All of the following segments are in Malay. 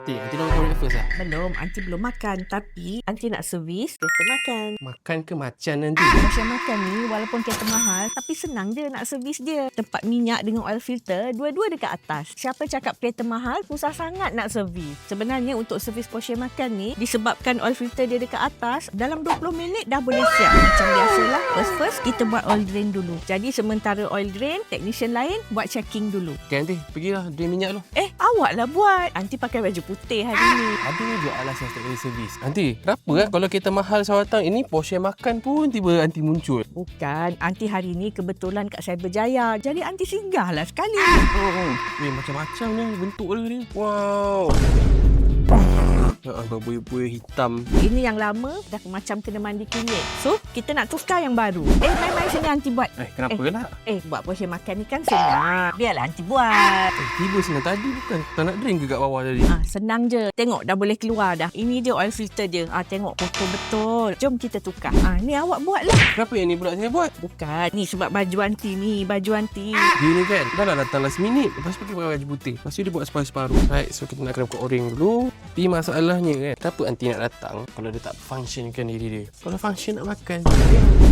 Nanti dah makan breakfast lah. Belum, Aunty belum makan. Tapi Aunty nak servis kereta makan. Makan ke macan nanti? Macam makan ni walaupun kereta mahal, tapi senang je nak servis dia. Tempat minyak dengan oil filter, dua-dua dekat atas. Siapa cakap kereta mahal, susah sangat nak servis. Sebenarnya untuk servis Porsche makan ni, disebabkan oil filter dia dekat atas, dalam 20 minit dah boleh siap. Macam biasalah, first kita buat oil drain dulu. Jadi sementara oil drain, technician lain buat checking dulu. Okay, nanti pergilah drain minyak tu. Awak lah buat. Aunty pakai baju putih hari ni. Ada je alasan tak boleh servis. Nanti, kenapa kalau kereta mahal sawatang ini Porsche makan pun tiba Aunty muncul? Bukan, Aunty hari ni kebetulan kat Cyberjaya. Jadi Aunty singgah lah sekali. Macam-macam ni bentuk dia ni. Wow. Berbuih-buih hitam. Ini yang lama dah macam kena mandi kunyit. So, kita nak tukar yang baru. Mai sini Aunty buat. Kenapa lah? Buat Porsche makan ni kan senang. Biarlah Aunty buat. Tiba senang tadi bukan. Tak nak drain ke kat bawah tadi? Senang je. Tengok dah boleh keluar dah. Ini dia oil filter dia. Tengok kotor betul. Jom kita tukar. Ni awak buat lah. Kenapa yang ni pula saya buat? Bukan. Ni sebab baju Aunty ni. Baju Aunty. Dia ni kan dah lah datang last minute. Lepas tu pakai baju putih. Lepas tu dia buat separuh-separuh. Right, so kita nak kena buka o-ring dulu. Tapi masalahnya kan, kenapa Aunty nak datang kalau dia tak functionkan diri dia? Kalau function nak makan.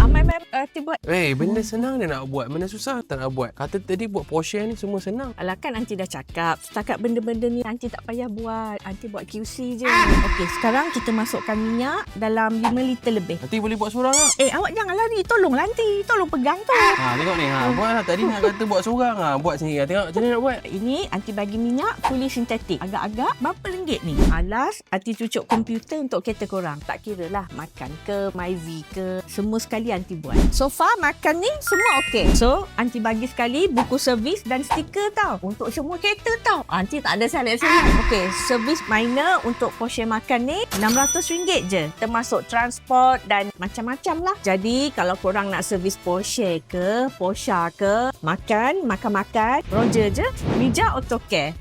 Mai Aunty buat. Benda senang dia nak buat. Benda susah tak nak buat. Kata tadi buat Porsche ni semua senang. Alah kan Aunty dah cakap. Setakat benda-benda ni Aunty tak payah buat. Aunty buat QC je. Okey, sekarang kita masukkan minyak dalam 5 liter lebih. Nanti boleh buat seorang tak? Awak jangan lari. Tolonglah Aunty. Tolong pegang tu. Tengok ni. Buat lah. Tadi nak kata buat seorang. Buat sendiri. Tengok macam mana nak buat. Ini Aunty bagi minyak fully sintetik. Agak-agak berapa ringgit ni? Alas, Aunty cucuk komputer untuk kereta korang. Tak kira lah makan ke, Myvi ke. Semua sekali Aunty buat. So far makan ni semua okey. So, Aunty bagi sekali buku servis dan stiker tau. Untuk semua kereta tau. Aunty tak ada salah-salah. Okey, servis minor untuk Porsche makan ni RM600 je. Termasuk transport dan macam-macam lah. Jadi, kalau korang nak servis Porsche ke, Porsche ke, makan, Roger je. Mijak Autocare.